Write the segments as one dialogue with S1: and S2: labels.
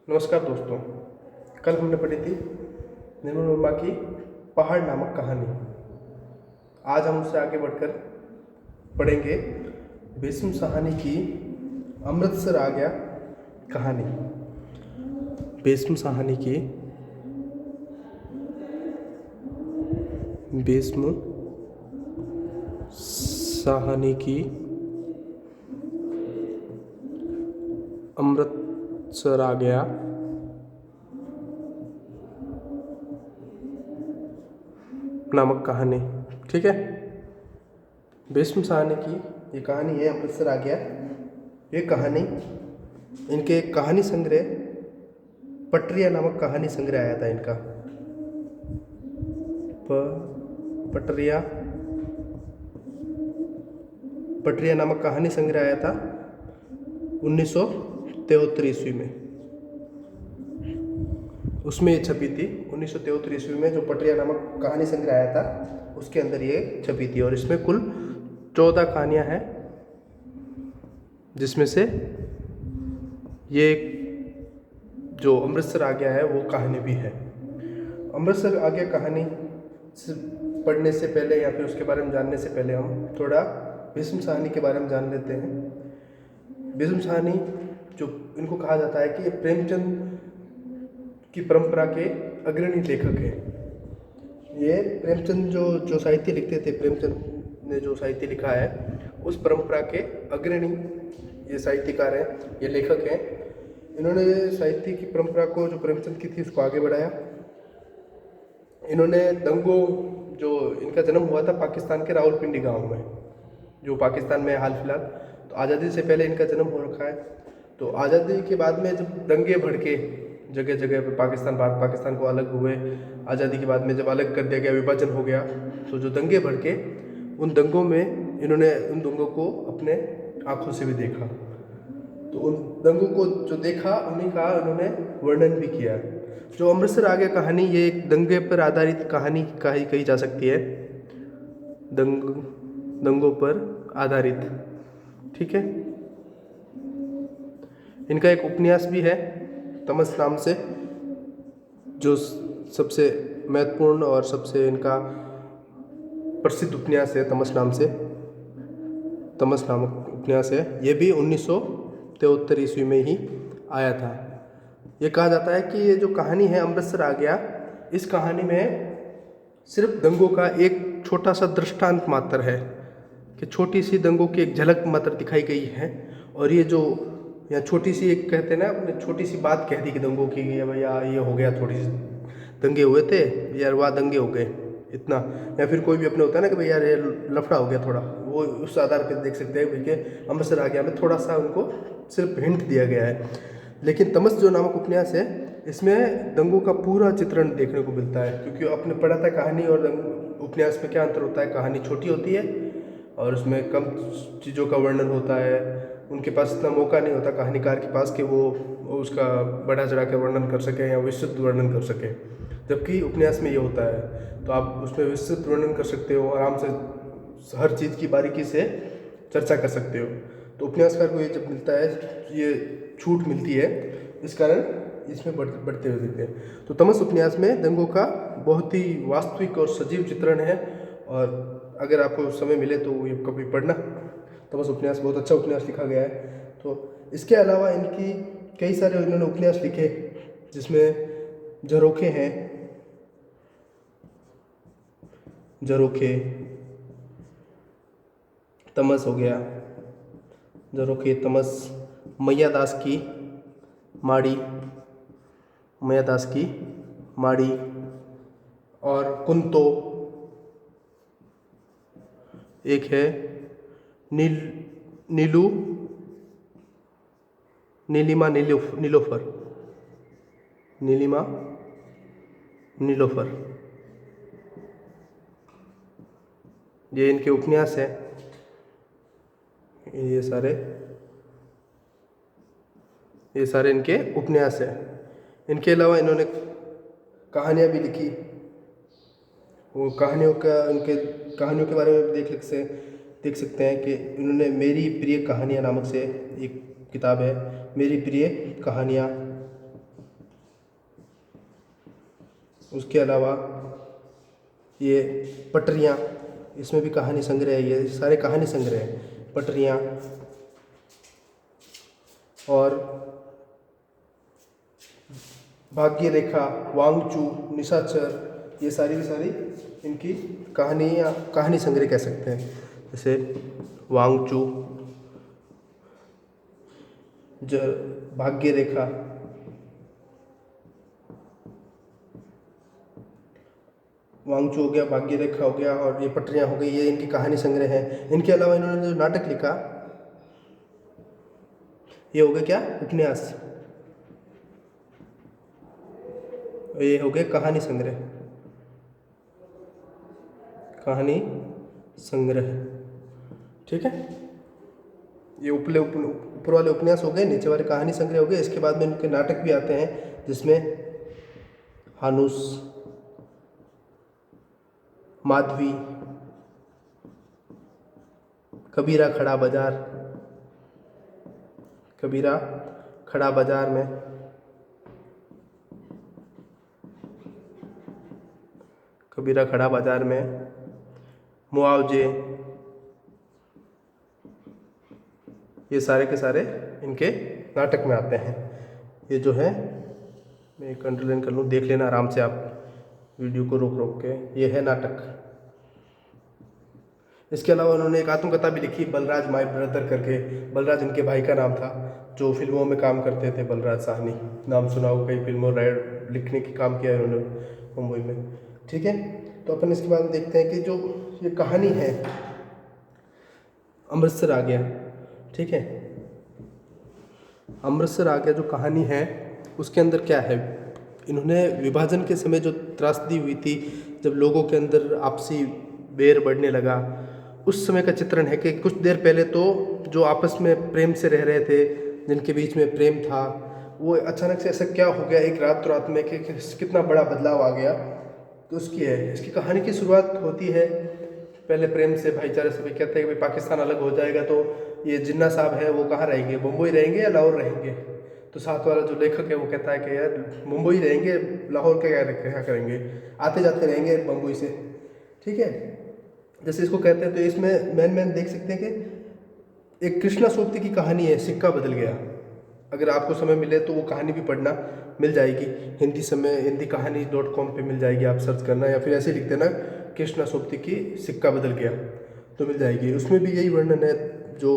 S1: नमस्कार दोस्तों। कल हमने पढ़ी थी निर्मल वर्मा की पहाड़ नामक कहानी। आज हम उससे आगे बढ़कर पढ़ेंगे भीष्म साहनी की अमृतसर आ गया कहानी। भीष्म साहनी की अमृतसर आ गया नामक कहानी। ठीक है, भीष्म साहनी की ये कहानी है अमृतसर आ गया। ये कहानी इनके कहानी संग्रह पटरिया नामक कहानी संग्रह आया था इनका। पटरिया नामक कहानी संग्रह आया था 1973 ईस्वी में। उसमें ये छपी थी 1973 ईस्वी में। जो पटरिया नामक कहानी संग्रह आया था उसके अंदर ये छपी थी और इसमें कुल 14 कहानियाँ हैं, जिसमें से ये जो अमृतसर आ गया है वो कहानी भी है। अमृतसर आ गया कहानी पढ़ने से पहले या फिर उसके बारे में जानने से पहले हम थोड़ा भीष्म साहनी के बारे में जान लेते हैं। भीष्म साहनी जो इनको कहा जाता है कि ये प्रेमचंद की परंपरा के अग्रणी लेखक हैं। ये प्रेमचंद जो साहित्य लिखते थे, प्रेमचंद ने जो साहित्य लिखा है उस परंपरा के अग्रणी ये साहित्यकार हैं, ये लेखक हैं। इन्होंने साहित्य की परंपरा को जो प्रेमचंद की थी उसको आगे बढ़ाया। इन्होंने दंगों, जो इनका जन्म हुआ था पाकिस्तान के रावलपिंडी गांव में, जो पाकिस्तान में हाल फिलहाल, तो आज़ादी से पहले इनका जन्म हो रखा है। तो आज़ादी के बाद में जब दंगे भड़के जगह जगह पे, भारत पाकिस्तान को अलग हुए, आज़ादी के बाद में जब अलग कर दिया गया, विभाजन हो गया, तो जो दंगे भड़के उन दंगों में इन्होंने उन दंगों को अपने आँखों से भी देखा। तो उन दंगों को जो देखा उन्हीं का उन्होंने वर्णन भी किया। जो अमृतसर आ गया कहानी, ये एक दंगे पर आधारित कहानी कही जा सकती है, दंगों पर आधारित। ठीक है, इनका एक उपन्यास भी है तमस नाम से, जो सबसे महत्वपूर्ण और सबसे इनका प्रसिद्ध उपन्यास है। तमस नामक उपन्यास है। ये भी 1973 ईस्वी में ही आया था। ये कहा जाता है कि ये जो कहानी है अमृतसर आ गया, इस कहानी में सिर्फ दंगों का एक छोटा सा दृष्टांत मात्र है, कि छोटी सी दंगों की एक झलक मात्र दिखाई गई है। और ये जो या छोटी सी एक कहते हैं ना, अपने छोटी सी बात कह दी कि दंगों की, भैया ये हो गया, थोड़ी सी दंगे हुए थे यार, वाह दंगे हो गए इतना। या फिर कोई भी अपने होता है ना कि भैया ये लफड़ा हो गया थोड़ा, वो उस आधार पर देख सकते हैं कि अमृतसर आ गया में थोड़ा सा उनको सिर्फ हिंट दिया गया है। लेकिन तमस जो नामक उपन्यास है, इसमें दंगों का पूरा चित्रण देखने को मिलता है। क्योंकि आपने पढ़ा था कहानी और उपन्यास में क्या अंतर होता है। कहानी छोटी होती है और उसमें कम चीज़ों का वर्णन होता है। उनके पास इतना मौका नहीं होता कहानीकार के पास कि वो उसका बढ़ा चढ़ा के वर्णन कर सके या विस्तृत वर्णन कर सके। जबकि उपन्यास में ये होता है, तो आप उसमें विस्तृत वर्णन कर सकते हो, आराम से हर चीज़ की बारीकी से चर्चा कर सकते हो। तो उपन्यासकार को ये जब मिलता है, ये छूट मिलती है, इस कारण इसमें बढ़ते हुए दिखते हैं। तो तमस उपन्यास में दंगों का बहुत ही वास्तविक और सजीव चित्रण है। और अगर आपको समय मिले तो ये कभी पढ़ना, तमस उपन्यास बहुत अच्छा उपन्यास लिखा गया है। तो इसके अलावा इनकी कई सारे इन्होंने उपन्यास लिखे, जिसमें झरोखे हैं, तमस हो गया, झरोखे, तमस, मैया दास की माड़ी और कुंतो, एक है नीलिमा नीलोफर, ये इनके उपन्यास है। ये सारे इनके उपन्यास हैं। इनके अलावा इन्होंने कहानियाँ भी लिखी। वो कहानियों के बारे में देख सकते हैं कि इन्होंने मेरी प्रिय कहानियाँ नामक से एक किताब है, मेरी प्रिय कहानियाँ। उसके अलावा ये पटरियाँ, इसमें भी कहानी संग्रह है, ये सारे कहानी संग्रह हैं। पटरियाँ और भाग्य रेखा, वांगचू, निशाचर, ये सारी की सारी इनकी कहानी या कहानी संग्रह कह सकते हैं। जैसे वांगचू, जो भाग्य रेखा, वांगचू हो गया, भाग्य रेखा हो गया और ये पटरियाँ हो गई, ये इनकी कहानी संग्रह है। इनके अलावा इन्होंने जो नाटक लिखा ये हो गया क्या, उपन्यास, ये हो गए कहानी संग्रह, कहानी संग्रह। ठीक है, ये ऊपर वाले उपन्यास हो गए, नीचे वाले कहानी संग्रह हो गए। इसके बाद में इनके नाटक भी आते हैं, जिसमें हानुस, माधवी, कबीरा खड़ा बाजार, कबीरा खड़ा बाजार में, कबीरा खड़ा बाजार में, मुआवजे, ये सारे के सारे इनके नाटक में आते हैं। ये जो है मैं एक अंडरलाइन कर लूँ, देख लेना आराम से आप वीडियो को रोक रोक के। ये है नाटक। इसके अलावा उन्होंने एक आत्मकथा भी लिखी, बलराज माय ब्रदर करके। बलराज इनके भाई का नाम था, जो फिल्मों में काम करते थे। बलराज साहनी, नाम सुना हो, कई फिल्मों लिखने की काम किया है उन्होंने मुंबई में। ठीक है, तो अपन इसके बाद देखते हैं कि जो ये कहानी है अमृतसर आ गया। ठीक है, अमृतसर आ गया जो कहानी है उसके अंदर क्या है, इन्होंने विभाजन के समय जो त्रासदी हुई थी, जब लोगों के अंदर आपसी बैर बढ़ने लगा, उस समय का चित्रण है कि कुछ देर पहले तो जो आपस में प्रेम से रह रहे थे, जिनके बीच में प्रेम था, वो अचानक से ऐसा क्या हो गया एक रात में कि कितना बड़ा बदलाव आ गया। तो इसकी कहानी की शुरुआत होती है पहले प्रेम से, भाईचारे से। भाई कहते हैं कि भाई पाकिस्तान अलग हो जाएगा तो ये जिन्ना साहब है वो कहाँ रहेंगे, मुंबई रहेंगे या लाहौर रहेंगे। तो साथ वाला जो लेखक है वो कहता है कि यार मुंबई रहेंगे, लाहौर का क्या करेंगे, आते जाते रहेंगे मुंबई से। ठीक है, जैसे इसको कहते हैं। तो इसमें मैन देख सकते हैं कि एक कृष्णा सोबती की कहानी है, सिक्का बदल गया। अगर आपको समय मिले तो वो कहानी भी पढ़ना, मिल जाएगी हिंदी कहानी.com पे मिल जाएगी, आप सर्च करना या फिर ऐसे लिख देना कृष्णा सोबती की सिक्का बदल गया तो मिल जाएगी। उसमें भी यही वर्णन है, जो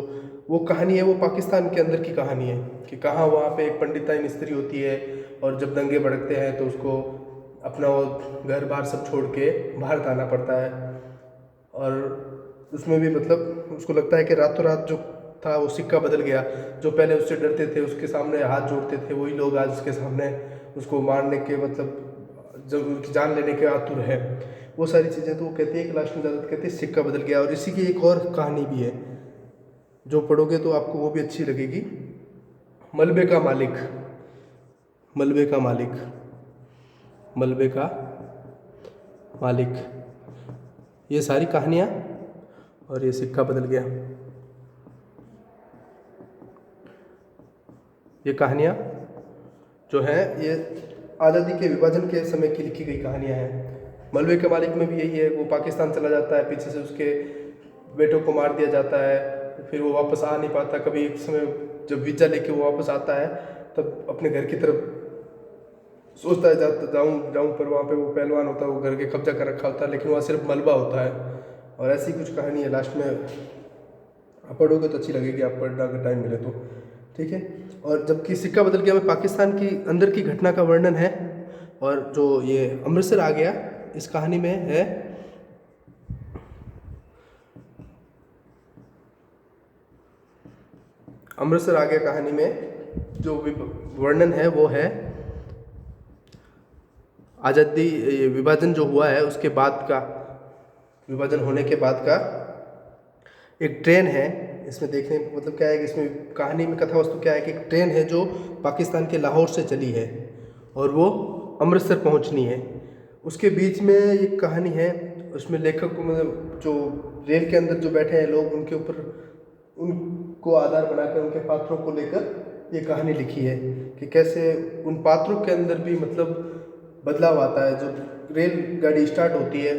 S1: वो कहानी है वो पाकिस्तान के अंदर की कहानी है कि कहाँ वहाँ पे एक पंडिताइन स्त्री होती है और जब दंगे भड़कते हैं तो उसको अपना वो घर बार सब छोड़ के भारत आना पड़ता है। और उसमें भी मतलब उसको लगता है कि रातों रात जो था वो सिक्का बदल गया। जो पहले उससे डरते थे, उसके सामने हाथ जोड़ते थे, वही लोग आज उसके सामने उसको मारने के मतलब जब उनकी जान लेने के आतुर है। वो सारी चीज़ें तो वो कहते हैं कि लास्ट में ज़्यादा कहते हैं सिक्का बदल गया। और इसी की एक और कहानी भी है, जो पढ़ोगे तो आपको वो भी अच्छी लगेगी, मलबे का मालिक। मलबे का मालिक, मलबे का मालिक, ये सारी कहानियाँ और ये सिक्का बदल गया, ये कहानियाँ जो हैं ये आज़ादी के विभाजन के समय की लिखी गई कहानियाँ हैं। मलबे के मालिक में भी यही है, वो पाकिस्तान चला जाता है, पीछे से उसके बेटों को मार दिया जाता है, फिर वो वापस आ नहीं पाता। कभी एक समय जब वीज़ा लेके वो वापस आता है तब अपने घर की तरफ सोचता है जाऊँ पर वहाँ पे वो पहलवान होता है, वो घर के कब्जा कर रखा होता है, लेकिन वहाँ सिर्फ मलबा होता है। और ऐसी कुछ कहानी है, लास्ट में आप पढ़ोगे तो अच्छी लगेगी, आप पढ़ना अगर टाइम मिले तो। ठीक है, और जबकि सिक्का बदल गया में पाकिस्तान की अंदर की घटना का वर्णन है। और जो ये अमृतसर आ गया इस कहानी में है अमृतसर आ गया कहानी में जो वर्णन है वो है आज़ादी विभाजन जो हुआ है उसके बाद का, विभाजन होने के बाद का एक ट्रेन है। इसमें देखने मतलब क्या है कि इसमें कहानी में कथा वस्तु क्या है कि एक ट्रेन है जो पाकिस्तान के लाहौर से चली है और वो अमृतसर पहुंचनी है। उसके बीच में एक कहानी है, उसमें लेखक को मतलब जो रेल के अंदर जो बैठे हैं लोग, उनके ऊपर उनको आधार बनाकर उनके पात्रों को लेकर ये कहानी लिखी है कि कैसे उन पात्रों के अंदर भी मतलब बदलाव आता है। जब रेलगाड़ी स्टार्ट होती है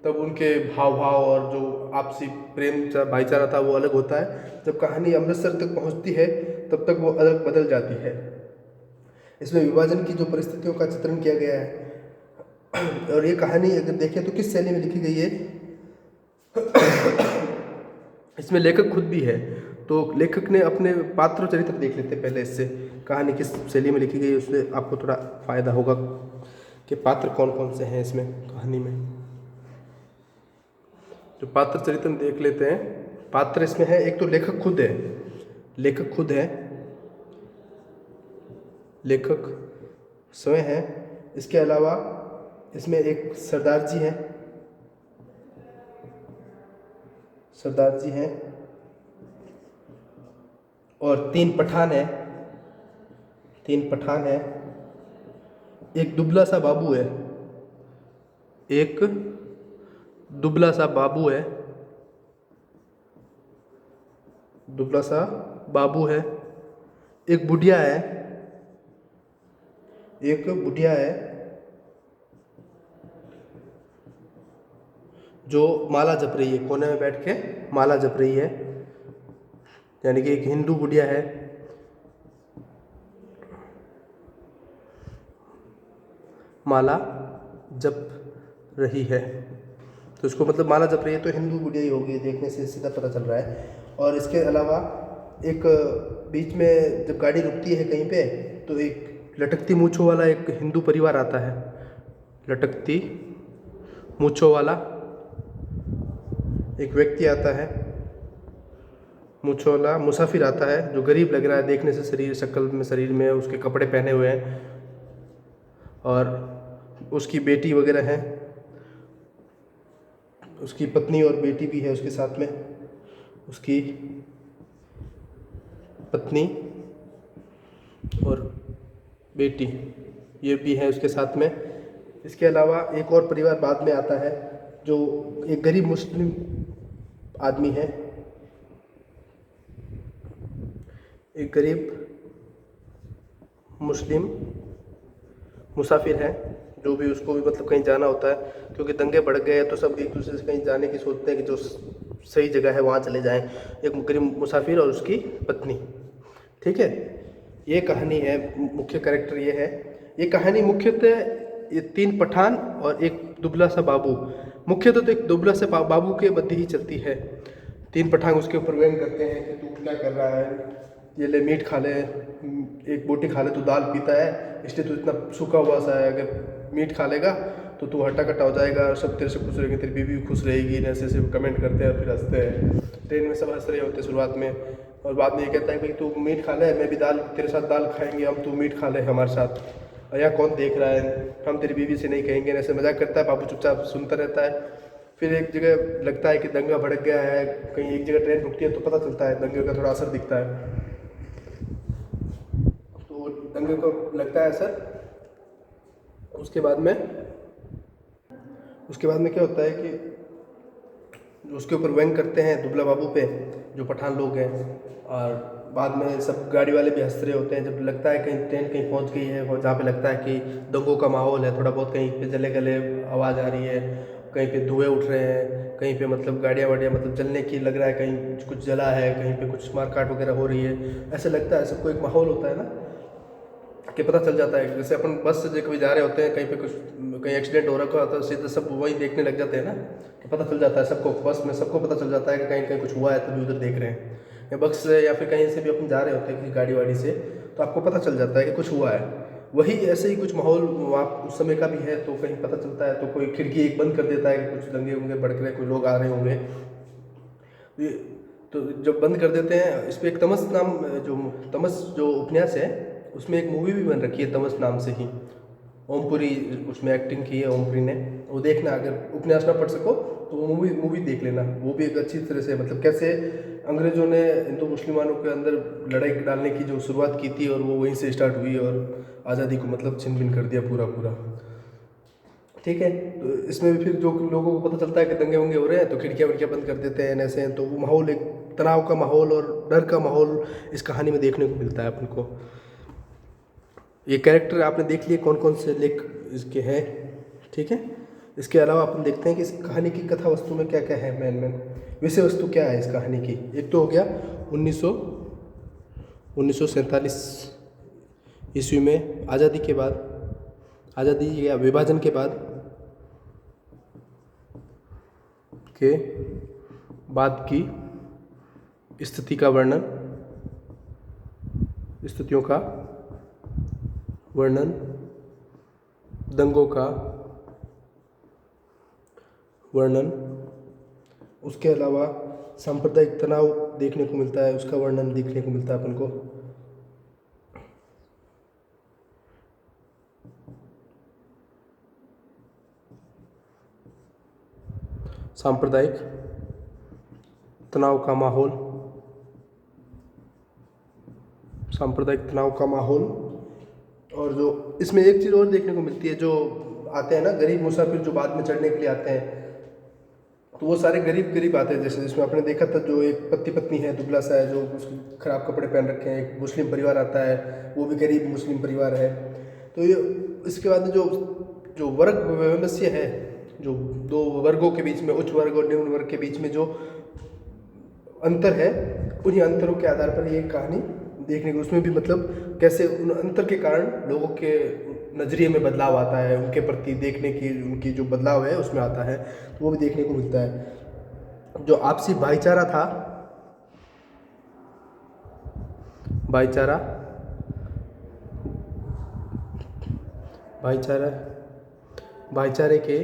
S1: तब उनके हाव भाव और जो आपसी प्रेम भाईचारा था वो अलग होता है। जब कहानी अमृतसर तक पहुंचती है तब तक वो अलग बदल जाती है। इसमें विभाजन की जो परिस्थितियों का चित्रण किया गया है। और ये कहानी अगर देखें तो किस शैली में लिखी गई है, इसमें लेखक खुद भी है। तो लेखक ने अपने पात्र चरित्र देख लेते पहले, इससे कहानी किस शैली में लिखी गई है उससे आपको थोड़ा फायदा होगा कि पात्र कौन कौन से हैं इसमें कहानी में। जो पात्र चरित्र देख लेते हैं। पात्र इसमें है, एक तो लेखक खुद है, लेखक खुद है, लेखक स्वयं है। इसके अलावा इसमें एक सरदार जी हैं, सरदार जी हैं, और 3 पठान हैं, 3 पठान हैं। एक दुबला सा बाबू है, एक दुबला सा बाबू है, दुबला सा बाबू है। एक बुढ़िया है, एक बुढ़िया है जो माला जप रही है, कोने में बैठ के माला जप रही है, यानी कि एक हिंदू बुढ़िया है। माला जप रही है तो इसको मतलब माला जप रही है तो हिंदू बुढ़िया ही होगी, देखने से सीधा पता चल रहा है। और इसके अलावा एक बीच में जब गाड़ी रुकती है कहीं पे तो एक लटकती मूंछों वाला एक हिंदू परिवार आता है, लटकती मूंछों वाला एक व्यक्ति आता है, मूंछों वाला मुसाफिर आता है जो गरीब लग रहा है देखने से, शरीर शक्ल में, शरीर में उसके कपड़े पहने हुए हैं, और उसकी बेटी वगैरह है, उसकी पत्नी और बेटी भी है उसके साथ में, उसकी पत्नी और बेटी ये भी है उसके साथ में। इसके अलावा एक और परिवार बाद में आता है जो एक गरीब मुस्लिम आदमी है, एक गरीब मुस्लिम मुसाफिर है जो भी उसको भी मतलब कहीं जाना होता है, क्योंकि दंगे बढ़ गए हैं तो सब एक दूसरे से कहीं जाने की सोचते हैं कि जो सही जगह है वहाँ चले जाएं। एक गरीब मुसाफिर और उसकी पत्नी, ठीक है। ये कहानी है, मुख्य कैरेक्टर ये है। ये कहानी मुख्यतः ये 3 पठान और एक दुबला सा बाबू, मुख्यतः तो एक दुबला से बाबू के मध्य ही चलती है। 3 पठान उसके ऊपर व्यंग करते हैं कि तू क्या कर रहा है, ये ले मीट खा ले, एक बोटी खा ले, तू दाल पीता है इसलिए तू इतना सूखा हुआ सा है, अगर मीट खा लेगा तो तू हट्टा कट्टा हो जाएगा और सब तेरे से खुश रहेंगे, तेरी बीवी भी खुश रहेगी। ऐसे ऐसे कमेंट करते हैं और फिर हंसते हैं। ट्रेन में सब हंस रहे होते हैं शुरुआत में, और बाद में ये कहता है भाई तू मीट खा ले, मैं भी दाल तेरे साथ दाल खाएंगे हम, तू मीट खा ले हमारे साथ, और यहाँ कौन देख रहा है, हम तेरी बीवी से नहीं कहेंगे। ऐसे मजाक करता है, बाबू चुपचाप सुनता रहता है। फिर एक जगह लगता है कि दंगा भड़क गया है, कहीं एक जगह ट्रेन रुकती है तो पता चलता है, दंगे का थोड़ा असर दिखता है, तो दंगे को लगता है असर। उसके बाद में क्या होता है कि उसके ऊपर व्यंग करते हैं दुबला बाबू पे जो पठान लोग हैं, और बाद में सब गाड़ी वाले भी हंस रहे होते हैं। जब लगता है कहीं ट्रेन कहीं पहुंच गई है और जहाँ पे लगता है कि दंगों का माहौल है, थोड़ा बहुत कहीं पे जले गले आवाज़ आ रही है, कहीं पे धुएं उठ रहे हैं, कहीं पे मतलब गाड़ियाँ वाड़ियाँ मतलब जलने की लग रहा है, कहीं कुछ जला है, कहीं पे कुछ मारकाट वगैरह हो रही है, ऐसे लगता है। सबको एक माहौल होता है ना कि पता चल जाता है। जैसे अपन बस से कभी जा रहे होते हैं, कहीं पे कुछ कहीं एक्सीडेंट हो रखा होता है, सीधे सब वही देखने लग जाते हैं ना, कि पता चल जाता है सबको, बस में सबको पता चल जाता है कि कहीं कहीं कुछ हुआ है तभी उधर देख रहे हैं। या बस से या फिर कहीं से भी अपन जा रहे होते हैं किसी गाड़ी वाड़ी से, तो आपको पता चल जाता है कि कुछ हुआ है। वही ऐसे ही कुछ माहौल वहाँ उस समय का भी है, तो कहीं पता चलता है तो कोई खिड़की एक बंद कर देता है कि कुछ दंगे होंगे भड़क रहे, कोई लोग आ रहे होंगे, तो जब बंद कर देते हैं। इस पर एक तमस नाम तमस जो उपन्यास है उसमें एक मूवी भी बन रखी है तमस नाम से ही, ओमपुरी उसमें एक्टिंग की है ओमपुरी ने, वो देखना। अगर उपन्यास ना पढ़ सको तो वो मूवी देख लेना, वो भी एक अच्छी तरह से मतलब कैसे अंग्रेज़ों ने हिंदू मुसलमानों के अंदर लड़ाई डालने की जो शुरुआत की थी और वो वहीं से स्टार्ट हुई और आज़ादी को मतलब छिन भिन कर दिया पूरा। ठीक है, तो इसमें भी फिर जो लोगों को पता चलता है कि दंगे वंगे हो रहे हैं तो खिड़कियाँ विड़कियाँ बंद कर देते हैं ऐसे, तो वो माहौल एक तनाव का माहौल और डर का माहौल इस कहानी में देखने को मिलता है अपन को। ये कैरेक्टर आपने देख लिए कौन कौन से इसके हैं, ठीक है। इसके अलावा अपन देखते हैं कि इस कहानी की कथा वस्तु में क्या क्या है, मेन विषय वस्तु क्या है इस कहानी की। एक तो हो गया 1947 ईस्वी में आज़ादी के बाद, आज़ादी या विभाजन के बाद की स्थिति का वर्णन, स्थितियों का वर्णन, दंगों का वर्णन, उसके अलावा सांप्रदायिक तनाव देखने को मिलता है, उसका वर्णन देखने को मिलता है अपन को। सांप्रदायिक तनाव का माहौल, सांप्रदायिक तनाव का माहौल। और जो इसमें एक चीज़ और देखने को मिलती है, जो आते हैं ना गरीब मुसाफिर जो बाद में चढ़ने के लिए आते हैं, तो वो सारे गरीब आते हैं। जैसे जिसमें आपने देखा था, जो एक पति पत्नी है, दुबला सा है, जो उसके खराब कपड़े पहन रखे हैं। एक मुस्लिम परिवार आता है, वो भी गरीब मुस्लिम परिवार है। तो ये इसके बाद जो वर्ग वैमनस्य है, जो दो वर्गों के बीच में, उच्च वर्ग और निम्न वर्ग के बीच में जो अंतर है, उन्हीं अंतरों के आधार पर ये कहानी देखने को, उसमें भी मतलब कैसे उन अंतर के कारण लोगों के नज़रिए में बदलाव आता है, उनके प्रति देखने की उनकी जो बदलाव है उसमें आता है, तो वो भी देखने को मिलता है। जो आपसी भाईचारा था, भाईचारे के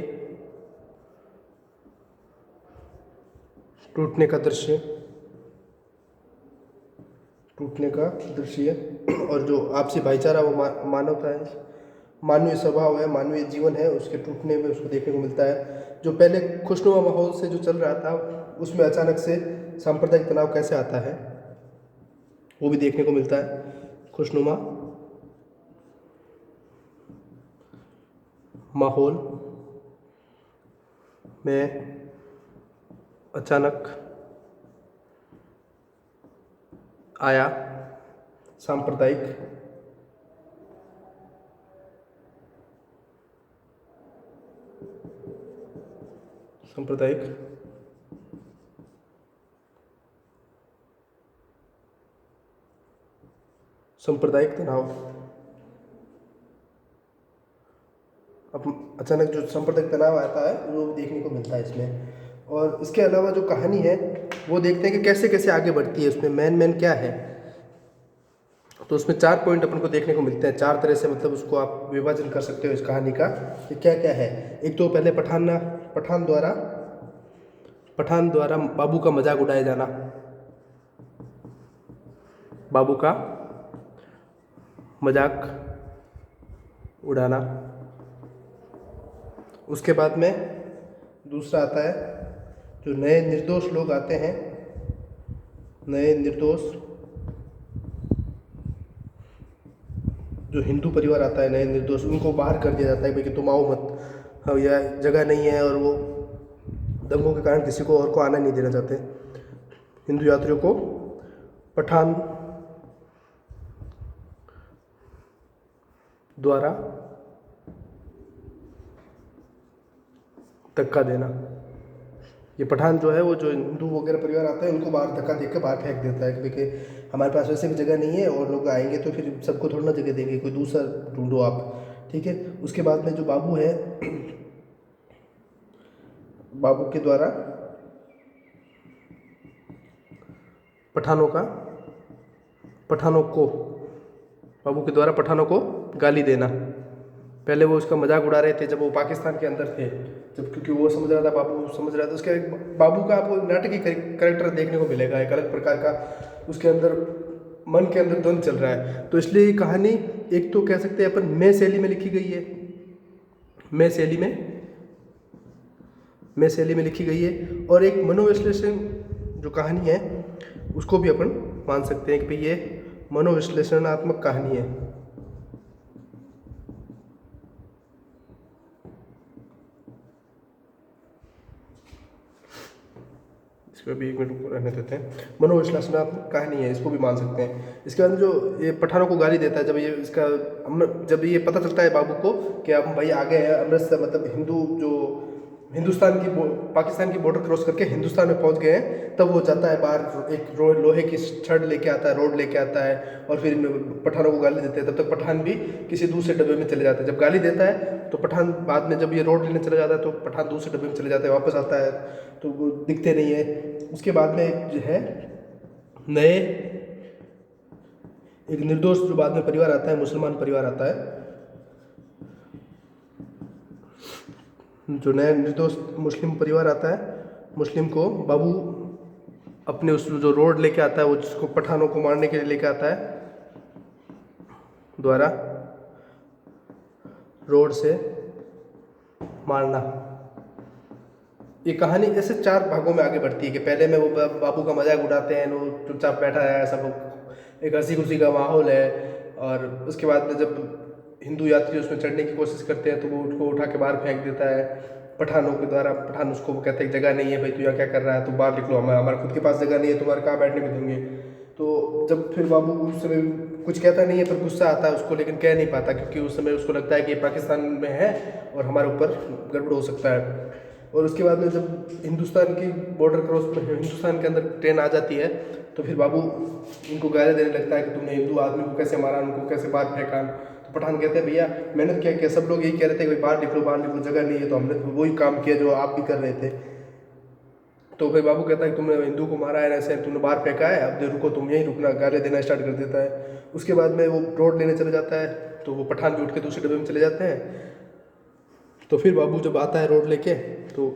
S1: टूटने का दृश्य, और जो आपसी भाईचारा वो मानवता है, मानवीय स्वभाव है, मानवीय जीवन है, उसके टूटने में उसको देखने को मिलता है। जो पहले खुशनुमा माहौल से जो चल रहा था, उसमें अचानक से सांप्रदायिक तनाव कैसे आता है, वो भी देखने को मिलता है। खुशनुमा माहौल में अचानक आया सांप्रदायिक तनाव। अब अचानक जो सांप्रदायिक तनाव आता है वो देखने को मिलता है इसमें। और इसके अलावा जो कहानी है वो देखते हैं कि कैसे कैसे आगे बढ़ती है, उसमें मेन क्या है। तो उसमें 4 पॉइंट अपन को देखने को मिलते हैं। 4 तरह से मतलब उसको आप विभाजन कर सकते हो इस कहानी का, कि क्या क्या है। एक तो पहले पठान द्वारा बाबू का मजाक उड़ाया जाना, बाबू का मजाक उड़ाना। उसके बाद में दूसरा आता है, जो नए निर्दोष लोग आते हैं, नए निर्दोष जो हिंदू परिवार आता है, नए निर्दोष, उनको बाहर कर दिया जाता है, भाई कि तुम आओ मत, हाँ यह जगह नहीं है। और वो दंगों के कारण किसी को और को आना नहीं देना चाहते, हिंदू यात्रियों को पठान द्वारा धक्का देना। ये पठान जो है, वो जो हिंदू वगैरह परिवार आता है, उनको बाहर धक्का देकर बाहर फेंक देता है कि देखिए हमारे पास वैसे भी जगह नहीं है, और लोग आएंगे तो फिर सबको थोड़ा ना जगह देंगे, कोई दूसरा ढूंढो आप, ठीक है। उसके बाद में जो बाबू है, बाबू के द्वारा बाबू के द्वारा पठानों को गाली देना। पहले वो उसका मजाक उड़ा रहे थे जब वो पाकिस्तान के अंदर थे, जब क्योंकि वो समझ रहा था, बाबू समझ रहा था। उसके बाबू का आपको नाटकीय कैरेक्टर देखने को मिलेगा, एक अलग प्रकार का उसके अंदर मन के अंदर द्वंद चल रहा है। तो इसलिए ये कहानी एक तो कह सकते हैं अपन मैं शैली में लिखी गई है, मैं शैली में लिखी गई है। और एक मनोविश्लेषण जो कहानी है उसको भी अपन मान सकते हैं कि भाई ये मनोविश्लेषणात्मक कहानी है। इसको भी 1 मिनट रहने देते हैं। मनोविश्लेषणात्मक कहानी है, इसको भी मान सकते हैं। इसके बाद में जो ये पठानों को गाली देता है, जब ये इसका जब ये पता चलता है बाबू को कि हम भाई आ गए हैं अमृतसर, मतलब हिंदुस्तान की पाकिस्तान की बॉर्डर क्रॉस करके हिंदुस्तान में पहुंच गए हैं, तब वो जाता है बाहर, एक लोहे की छड़ लेके आता है, रोड लेके आता है, और फिर पठानों को गाली देते हैं। तब तक पठान भी किसी दूसरे डब्बे में चले जाते हैं। जब गाली देता है तो पठान बाद में, जब ये रोड लेने चला जाता है तो पठान दूसरे डब्बे में चले जाते हैं, वापस आता है तो वो दिखते नहीं है। उसके बाद में एक जो है एक निर्दोष जो बाद में परिवार आता है, मुसलमान परिवार आता है, जो नया निर्दोष मुस्लिम परिवार आता है, मुस्लिम को बाबू अपने उस जो रोड लेके आता है, वो जिसको पठानों को मारने के लिए लेके आता है, द्वारा रोड से मारना। ये कहानी ऐसे 4 भागों में आगे बढ़ती है कि पहले में वो बाबू का मजाक उड़ाते हैं, वो चुपचाप बैठा है, सब एक हंसी खुशी का माहौल है। और उसके बाद में जब हिंदू यात्री उसमें चढ़ने की कोशिश करते हैं तो वो उसको उठा के बाहर फेंक देता है पठानों के द्वारा। पठान उसको वो कहते हैं जगह नहीं है भाई, तू यहाँ क्या कर रहा है, तू बाहर निकलो, हमारे खुद के पास जगह नहीं है, तुम्हारे कहाँ बैठने को देंगे। तो जब फिर बाबू उस समय कुछ कहता नहीं है, पर गुस्सा आता है उसको, लेकिन कह नहीं पाता क्योंकि उस समय उसको लगता है कि पाकिस्तान में है और हमारे ऊपर गड़बड़ हो सकता है। और उसके बाद में जब हिंदुस्तान की बॉर्डर क्रॉस में हिंदुस्तान के अंदर ट्रेन आ जाती है तो फिर बाबू इनको गाली देने लगता है कि तुमने हिंदू आदमी को कैसे मारा, उनको कैसे बाहर फेंका। तो पठान कहते हैं भैया मेहनत क्या किया, सब लोग यही कह रहे थे कि बाहर निकलो, जगह नहीं है, तो हमने वही काम किया जो आप भी कर रहे थे। तो फिर बाबू कहता है कि तुमने हिंदू को मारा है, ऐसे तुमने बाहर फेंका है, अब रुको, तुम यहीं रुकना, गाली देना स्टार्ट कर देता है। उसके बाद में वो रोड लेने चले जाता है तो वो पठान भी उठ के दूसरे डब्बे में चले जाते हैं। तो फिर बाबू जब आता है रोड लेके तो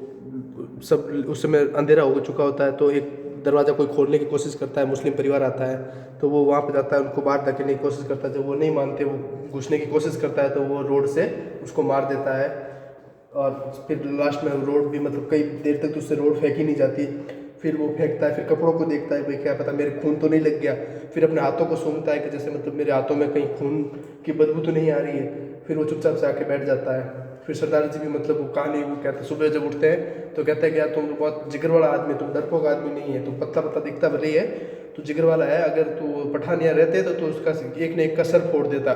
S1: सब उस समय अंधेरा हो चुका होता है, तो एक दरवाज़ा कोई खोलने की कोशिश करता है, मुस्लिम परिवार आता है तो वो वहाँ पे जाता है, उनको बाहर धकेलने की कोशिश करता है। जब वो नहीं मानते, वो घुसने की कोशिश करता है तो वो रोड से उसको मार देता है। और फिर लास्ट में रोड भी, मतलब कई देर तक तो उससे रोड फेंकी नहीं जाती। फिर वो फेंकता है, फिर कपड़ों को देखता है भाई क्या पता मेरे खून तो नहीं लग गया। फिर अपने हाथों को सूंघता है कि जैसे मतलब मेरे हाथों में कहीं खून की बदबू तो नहीं आ रही है। फिर वो चुपचाप से आके बैठ जाता है। फिर सरदार जी भी मतलब वो कहानी वो कहते हैं, सुबह जब उठते हैं तो कहते हैं कि यार तुम तो बहुत जिगर वाला आदमी, तुम डरपोक आदमी नहीं है, तुम पतला पतला दिखता भले ही है, तो जिगर वाला है, अगर तू पठान यहाँ रहते तो उसका एक न एक का सर फोड़ देता।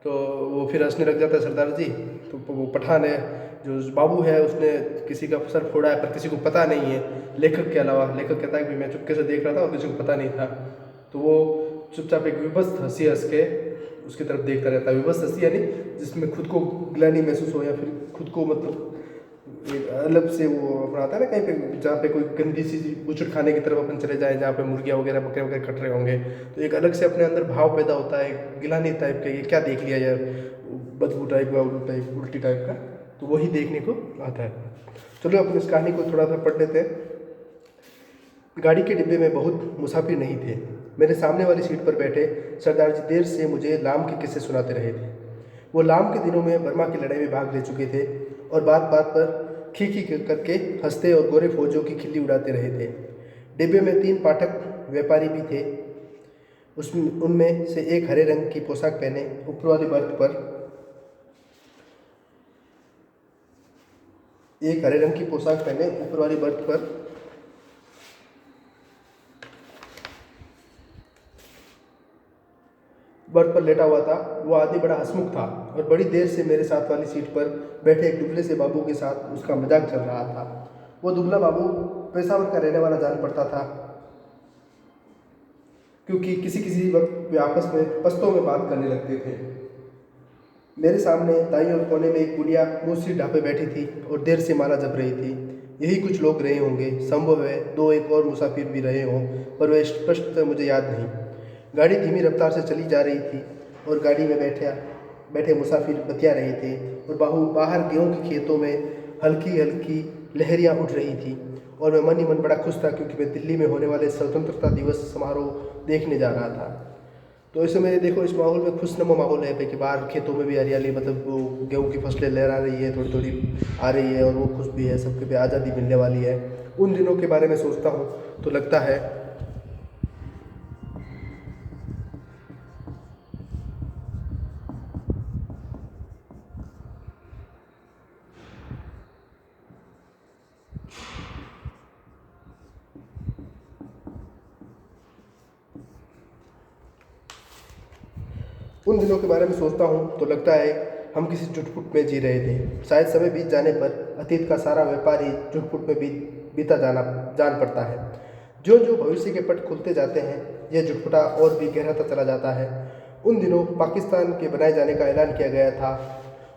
S1: तो वो फिर हंसने लग जाता है सरदार जी। तो वो पठान है जो बाबू है, उसने किसी का सर फोड़ा है पर किसी को पता नहीं है, लेखक के अलावा। लेखक कहता है कि मैं चुपके से देख रहा था और किसी को पता नहीं था। तो वो चुपचाप एक विभत्स हंसी हंस के उसकी तरफ देखता रहता है। विभत्स हंसी यानी जिसमें खुद को ग्लानि महसूस हो या फिर खुद को मतलब एक अलग से वो अपना आता है ना, कहीं पे जहाँ पे कोई गंदी सी बुचड़ खाने की तरफ अपन चले जाएं, जहाँ पे मुर्गियाँ वगैरह बकरे वगैरह कट रहे होंगे, तो एक अलग से अपने अंदर भाव पैदा होता है, गिलानी टाइप का, ये क्या देख लिया यार, बदबू टाइप का, उल्टी टाइप का, तो वही देखने को आता है। चलो अपन इस कहानी को थोड़ा सा पढ़ लेते हैं। गाड़ी के डिब्बे में बहुत मुसाफिर नहीं थे। मेरे सामने वाली सीट पर बैठे सरदार जी देर से मुझे लाम के किस्से सुनाते रहे थे। वो लाम के दिनों में बर्मा की लड़ाई में भाग ले चुके थे और बात बात पर खी खी करके हंसते और गोरे फौजियों की खिल्ली उड़ाते रहे थे। डिब्बे में 3 पाठक व्यापारी भी थे। उसमें उनमें से एक हरे रंग की पोशाक पहने ऊपर वाली बर्थ पर लेटा हुआ था। वो आदमी बड़ा हंसमुख था और बड़ी देर से मेरे साथ वाली सीट पर बैठे एक दुबले से बाबू के साथ उसका मजाक चल रहा था। वो दुबला बाबू पेशावर का रहने वाला जान पड़ता था, क्योंकि किसी किसी वक्त वे आपस में पश्तो में बात करने लगते थे। मेरे सामने दाई और कोने में एक बुढ़िया मुँह सिर ढापे बैठी थी और देर से माला जप रही थी। यही कुछ लोग रहे होंगे, संभव है 2 एक और मुसाफिर भी रहे हों, पर वह स्पष्ट मुझे याद नहीं। गाड़ी धीमी रफ्तार से चली जा रही थी और गाड़ी में बैठे मुसाफिर बतिया रहे थे और बाहर गेहूं के खेतों में हल्की हल्की लहरियां उठ रही थी। और मैं मन ही मन बड़ा खुश था क्योंकि मैं दिल्ली में होने वाले स्वतंत्रता दिवस समारोह देखने जा रहा था। तो इस समय देखो, इस माहौल में खुशनुमा माहौल है कि बाहर खेतों में भी हरियाली, मतलब वो गेहूँ की फसलें लहरा रही है, थोड़ी थोड़ी आ रही है और वो खुश भी है, सबके पे आज़ादी मिलने वाली है। उन दिनों के बारे में सोचता हूँ तो लगता है उन दिनों के बारे में सोचता हूँ तो लगता है हम किसी झुटपुट में जी रहे थे। शायद समय बीत जाने पर अतीत का सारा व्यापार ही झुटपुट में बीता जान पड़ता है। जो जो भविष्य के पट खुलते जाते हैं यह झुटपुटा और भी गहराता चला जाता है। उन दिनों पाकिस्तान के बनाए जाने का ऐलान किया गया था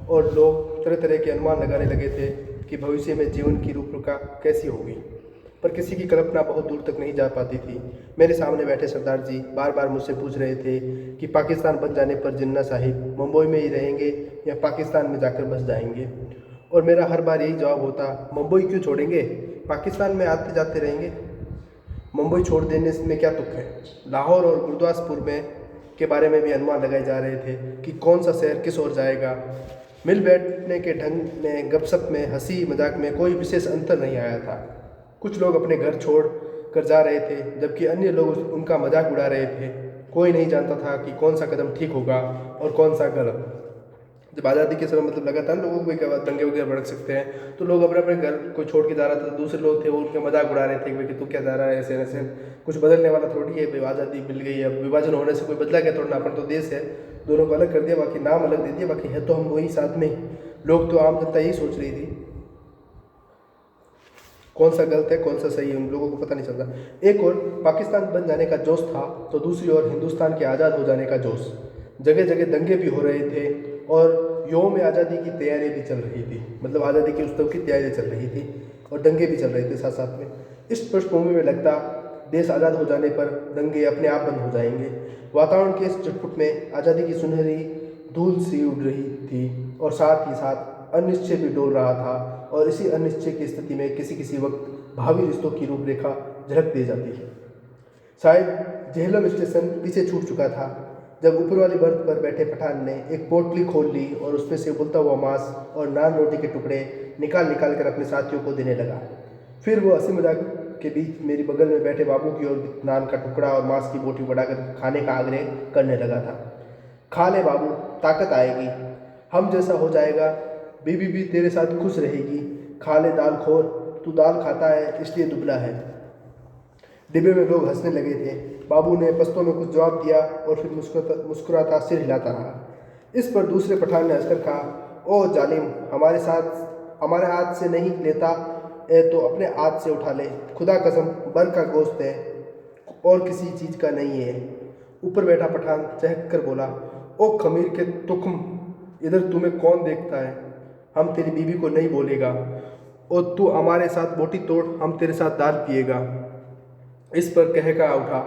S1: और लोग तरह तरह के अनुमान लगाने लगे थे कि भविष्य में जीवन की रूपरेखा कैसी होगी, पर किसी की कल्पना बहुत दूर तक नहीं जा पाती थी। मेरे सामने बैठे सरदार जी बार बार मुझसे पूछ रहे थे कि पाकिस्तान बन जाने पर जिन्ना साहिब मुंबई में ही रहेंगे या पाकिस्तान में जाकर बस जाएंगे, और मेरा हर बार यही जवाब होता, मुंबई क्यों छोड़ेंगे, पाकिस्तान में आते जाते रहेंगे। मुंबई छोड़ देने में क्या तुक है। लाहौर और गुरदासपुर में के बारे में भी अनुमान लगाए जा रहे थे कि कौन सा शहर किस ओर जाएगा। मिल बैठने के ढंग में, गपशप में, हंसी मजाक में कोई विशेष अंतर नहीं आया था। कुछ लोग अपने घर छोड़ कर जा रहे थे जबकि अन्य लोग उनका मजाक उड़ा रहे थे। कोई नहीं जानता था कि कौन सा कदम ठीक होगा और कौन सा गलत। जब आज़ादी के समय मतलब लगातार लोगों को क्या दंगे वगैरह भड़क सकते हैं, तो लोग अपने अपने घर को छोड़ के जा रहा था, तो दूसरे लोग थे वो उनका मजाक उड़ा रहे थे कि भाई कि तू क्या जा रहा है, ऐसे ऐसे कुछ बदलने वाला थोड़ी है भाई, आज़ादी मिल गई है, अब विभाजन होने से कोई बदला क्या थोड़ा ना, अपन तो देश है, दोनों को अलग कर दिया, बाकी नाम अलग दे दिया, बाकी है तो हम वही साथ में। लोग तो आम जनता यही सोच रही थी, कौन सा गलत है कौन सा सही है उन लोगों को पता नहीं चलता। एक और पाकिस्तान बन जाने का जोश था तो दूसरी ओर हिंदुस्तान के आज़ाद हो जाने का जोश। जगह जगह दंगे भी हो रहे थे और योम आज़ादी की तैयारी भी चल रही थी, मतलब आज़ादी के उत्सव की तैयारी चल रही थी और दंगे भी चल रहे थे साथ साथ में। इस पृष्ठभूमि में लगता देश आज़ाद हो जाने पर दंगे अपने आप बंद हो जाएंगे। वातावरण के इस चटपुट में आज़ादी की सुनहरी धूल सी उड़ रही थी और साथ ही साथ अनिश्चय भी डोल रहा था, और इसी अनिश्चय की स्थिति में किसी किसी वक्त भावी रिश्तों की रूपरेखा झलक दी जाती है। शायद झेलम स्टेशन पीछे छूट चुका था जब ऊपर वाली बर्थ पर बैठे पठान ने एक पोटली खोल ली और उसमें से उबलता हुआ मांस और नान रोटी के टुकड़े निकाल निकाल कर अपने साथियों को देने लगा। फिर वो हंसी मजाक के बीच मेरी बगल में बैठे बाबू की ओर नान का टुकड़ा और मांस की बोटी बढ़ाकर खाने का आग्रह करने लगा था। खा ले बाबू, ताकत आएगी, हम जैसा हो जाएगा, बीबी भी तेरे साथ खुश रहेगी, खा ले दाल खोर, तू दाल खाता है इसलिए दुबला है। डिब्बे में लोग हंसने लगे थे। बाबू ने पश्तो में कुछ जवाब दिया और फिर मुस्कुराता सिर हिलाता रहा। इस पर दूसरे पठान ने हंसकर कहा, ओ जालिम, हमारे हाथ से नहीं लेता तो अपने हाथ से उठा ले, खुदा कसम बर का गोश्त है और किसी चीज़ का नहीं है। ऊपर बैठा पठान चहक कर बोला, ओ खमीर के तुख्म, इधर तुम्हें कौन देखता है, हम तेरी बीवी को नहीं बोलेगा, और तू हमारे साथ बोटी तोड़, हम तेरे साथ दाल पिएगा। इस पर कहका उठा,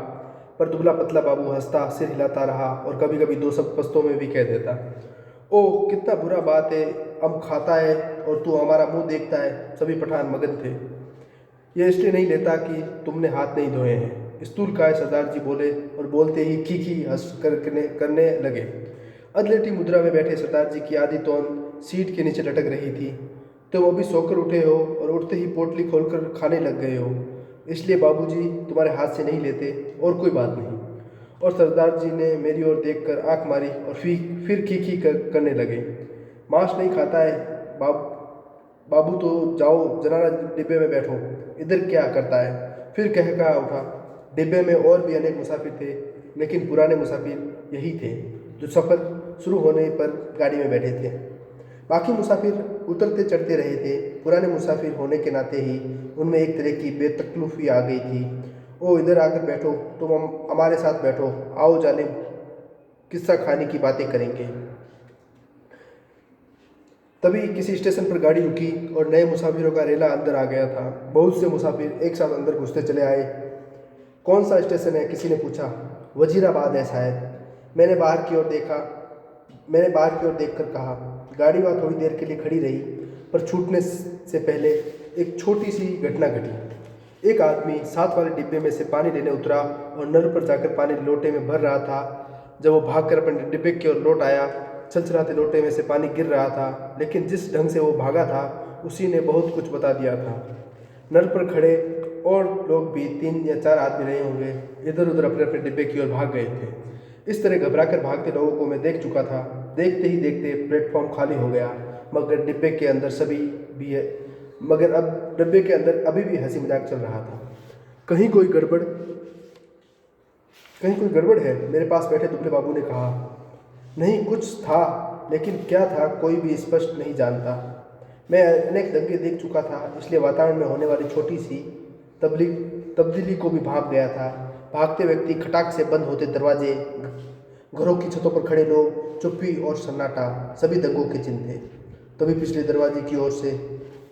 S1: पर दुबला पतला बाबू हंसता सिर हिलाता रहा और कभी कभी दो सब पस्तों में भी कह देता, ओ कितना बुरा बात है, अब खाता है और तू हमारा मुंह देखता है। सभी पठान मगन थे। यह इसलिए नहीं लेता कि तुमने हाथ नहीं धोए हैं, स्तूल का है, सरदार जी बोले और बोलते ही खी हंस करने लगे। अधलेटी मुद्रा में बैठे सरदार जी की आधी तौन सीट के नीचे लटक रही थी। तुम अभी सोकर उठे हो और उठते ही पोटली खोलकर खाने लग गए हो, इसलिए बाबूजी तुम्हारे हाथ से नहीं लेते, और कोई बात नहीं। और सरदार जी ने मेरी ओर देखकर आंख मारी और फिर खी करने लगे। मांस नहीं खाता है बाबू तो जाओ जनाना डिब्बे में बैठो, इधर क्या करता है। फिर कहा उठा। डिब्बे में और भी अनेक मुसाफिर थे, लेकिन पुराने मुसाफिर यही थे जो सफ़र शुरू होने पर गाड़ी में बैठे थे। बाकी मुसाफिर उतरते चढ़ते रहे थे। पुराने मुसाफिर होने के नाते ही उनमें एक तरह की बेतकल्लुफ़ी आ गई थी। ओ इधर आकर बैठो, तुम हमारे साथ बैठो, आओ जालिम, किस्सा खाने की बातें करेंगे। तभी किसी स्टेशन पर गाड़ी रुकी और नए मुसाफिरों का रेला अंदर आ गया था। बहुत से मुसाफिर एक साथ अंदर घुसते चले आए। कौन सा स्टेशन है, किसी ने पूछा। वजीराबाद है शायद। मैंने बाहर की ओर देखकर कहा। गाड़ी वहाँ थोड़ी देर के लिए खड़ी रही, पर छूटने से पहले एक छोटी सी घटना घटी। एक आदमी साथ वाले डिब्बे में से पानी लेने उतरा और नल पर जाकर पानी लोटे में भर रहा था। जब वो भागकर अपने डिब्बे की ओर लौट आया, छलछलाते लोटे में से पानी गिर रहा था, लेकिन जिस ढंग से वो भागा था उसी ने बहुत कुछ बता दिया था। नल पर खड़े और लोग भी 3 या 4 आदमी रहे होंगे, इधर उधर अपने अपने डिब्बे की ओर भाग गए थे। इस तरह घबराकर भागते लोगों को मैं देख चुका था। देखते ही देखते प्लेटफॉर्म खाली हो गया, मगर डिब्बे के अंदर अभी भी हंसी मजाक चल रहा था। कहीं कोई गड़बड़ है, मेरे पास बैठे दुबले बाबू ने कहा। नहीं, कुछ था, लेकिन क्या था कोई भी स्पष्ट नहीं जानता। मैं अनेक दंगे देख चुका था, इसलिए वातावरण में होने वाली छोटी सी तब्दीली को भी भाप गया था। भागते व्यक्ति, खटाक से बंद होते दरवाजे, घरों की छतों पर खड़े लोग, चुप्पी और सन्नाटा, सभी दंगों के चिन्ह थे। तभी पिछले दरवाजे की ओर से,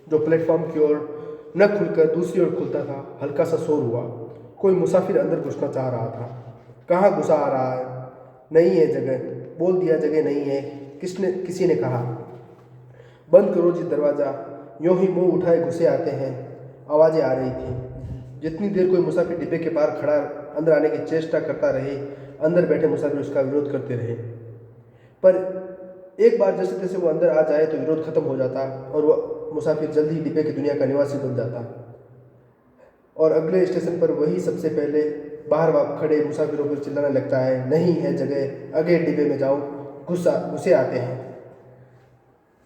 S1: जो प्लेटफॉर्म की ओर न खुलकर दूसरी ओर खुलता था, हल्का सा शोर हुआ। कोई मुसाफिर अंदर घुसना चाह रहा था। कहाँ घुसा आ रहा है? नहीं है जगह, बोल दिया, जगह नहीं है। किसी ने कहा, बंद करो जी दरवाज़ा। यूं ही मुंह उठाए घुसे आते हैं। आवाज़ें आ रही थी। जितनी देर कोई मुसाफिर डिब्बे के बाहर खड़ा अंदर आने की चेष्टा करता रहे, अंदर बैठे मुसाफिर उसका विरोध करते रहे। पर एक बार जैसे तैसे वो अंदर आ जाए तो विरोध खत्म हो जाता और वह मुसाफिर जल्द ही डिब्बे की दुनिया का निवासी बन जाता। और अगले स्टेशन पर वही सबसे पहले बाहर खड़े मुसाफिरों पर चिल्लाने लगता है, नहीं है जगह, अगले डिब्बे में जाओ, घुसे आते हैं।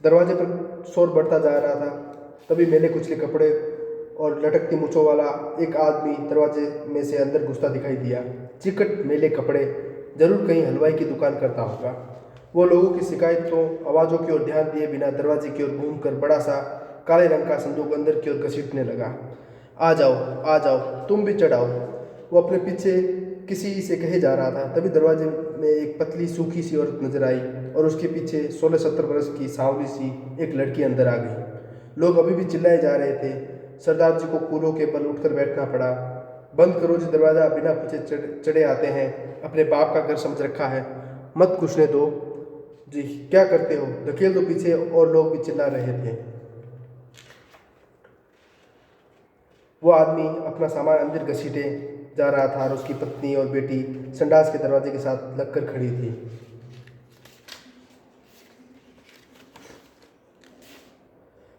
S1: दरवाजे पर शोर बढ़ता जा रहा था। तभी मैले कुचले कपड़े और लटकती मूंछों वाला एक आदमी दरवाजे में से अंदर घुसता दिखाई दिया। चिकट मैले कपड़े, जरूर कहीं हलवाई की दुकान करता होगा। वो लोगों की शिकायतों, आवाज़ों की ओर ध्यान दिए बिना दरवाजे की ओर घूमकर बड़ा सा काले रंग का संदूक अंदर की ओर घसीटने लगा। आ जाओ, आ जाओ, तुम भी चढ़ाओ, वो अपने पीछे किसी से कहे जा रहा था। तभी दरवाजे में एक पतली सूखी सी औरत नजर आई और उसके पीछे 16-17 वर्ष की सांवली सी एक लड़की अंदर आ गई। लोग अभी भी चिल्लाए जा रहे थे। सरदार जी को कूलों के बल उठकर बैठना पड़ा। बंद करो जी दरवाज़ा, बिना पूछे चढ़े आते हैं, अपने बाप का घर समझ रखा है, मत घुसने दो जी, क्या करते हो, धकेल दो पीछे। और लोग भी चिल्ला रहे थे। वो आदमी अपना सामान अंदर घसीटे जा रहा था और उसकी पत्नी और बेटी संडास के दरवाजे के साथ लगकर खड़ी थी।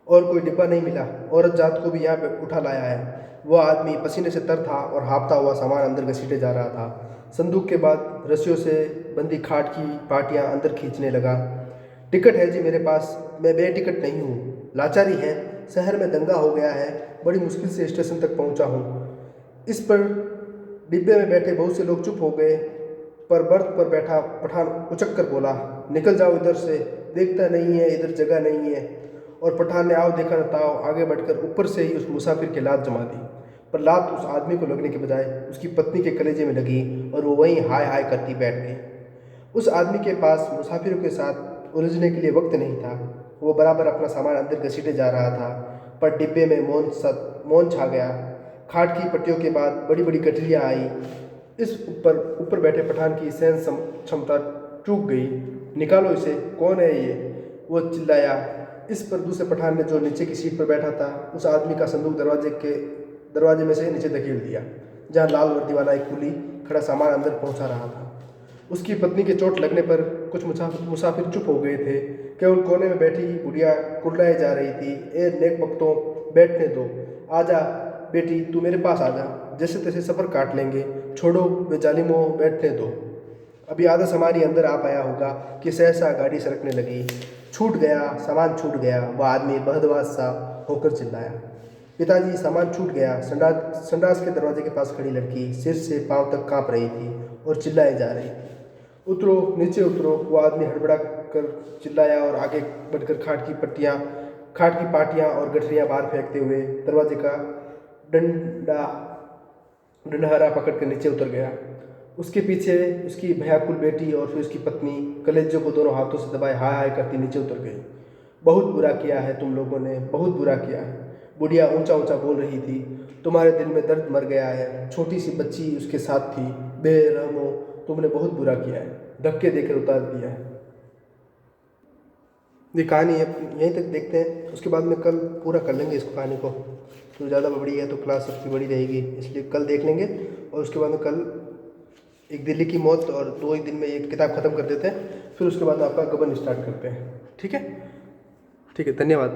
S1: और कोई डिब्बा नहीं मिला। औरत जात को भी यहाँ पे उठा लाया है। वो आदमी पसीने से तर था और हाँफता हुआ सामान अंदर घसीटे जा रहा था। संदूक के बाद रस्सियों से बंदी खाट की पाटियाँ अंदर खींचने लगा। टिकट है जी मेरे पास, मैं बेटिकट नहीं हूँ। लाचारी है, शहर में दंगा हो गया है, बड़ी मुश्किल से स्टेशन तक पहुँचा हूँ। इस पर डिब्बे में बैठे बहुत से लोग चुप हो गए, पर बर्थ पर बैठा पठान उचक कर बोला, निकल जाओ इधर से, देखता नहीं है इधर जगह नहीं है। और पठान ने आओ देखा न ताओ आगे बढ़कर ऊपर से ही उस मुसाफिर की लात जमा दी। पर लात उस आदमी को लगने के बजाय उसकी पत्नी के कलेजे में लगी और वो वहीं हाय हाय करती बैठ गई। उस आदमी के पास मुसाफिरों के साथ उलझने के लिए वक्त नहीं था। वो बराबर अपना सामान अंदर घसीटे जा रहा था, पर डिब्बे में मौन छा गया। खाट की पट्टियों के बाद बड़ी बड़ी गठरियाँ आई। इस ऊपर बैठे पठान की सहन क्षमता चूक गई। निकालो इसे, कौन है ये, वो चिल्लाया। इस पर दूसरे पठान ने, जो नीचे की सीट पर बैठा था, उस आदमी का संदूक दरवाजे में से नीचे धकेल दिया, जहाँ लाल वर्दी वाला एक कुली खड़ा सामान अंदर पहुंचा रहा था। उसकी पत्नी के चोट लगने पर कुछ मुसाफिर चुप हो गए थे। केवल कोने में बैठी बुढ़िया कुर्लाए जा रही थी। ए नेक वक्तों, बैठने दो, आजा बेटी, तू मेरे पास आजा, जैसे तैसे सफ़र काट लेंगे, छोड़ो वे जालिमों, बैठने दो। अभी आधा सामान ही अंदर आ पाया होगा कि सहसा गाड़ी सरकने लगी। छूट गया, सामान छूट गया, वह आदमी बहदवास सा होकर चिल्लाया। पिताजी, सामान छूट गया। संडास के दरवाजे के पास खड़ी लड़की सिर से पांव तक कांप रही थी और चिल्लाए जा रही थी, उतरो, नीचे उतरो। वो आदमी हड़बड़ा कर चिल्लाया और आगे बढ़कर खाट की पाटियाँ और गठरियाँ बाहर फेंकते हुए दरवाजे का डंडहरा पकड़कर नीचे उतर गया। उसके पीछे उसकी भयाकुल बेटी और फिर उसकी पत्नी कलेजों को दोनों हाथों से दबाए हाय हाय करती नीचे उतर गई। बहुत बुरा किया है तुम लोगों ने, बहुत बुरा किया है, बुढ़िया ऊंचा ऊंचा बोल रही थी। तुम्हारे दिल में दर्द मर गया है, छोटी सी बच्ची उसके साथ थी। बेरहमो, तुमने बहुत बुरा किया है, धक्के देकर उतार दिया है। ये कहानी है, यहीं तक देखते हैं। उसके बाद में कल पूरा कर लेंगे इस कहानी को, तो ज़्यादा बड़ी है तो क्लास सबकी बड़ी रहेगी, इसलिए कल देख लेंगे। और उसके बाद में कल एक दिल्ली की मौत और 2 ही दिन में ये किताब ख़त्म कर देते हैं। फिर उसके बाद आपका गबन स्टार्ट करते हैं। ठीक है, ठीक है, धन्यवाद।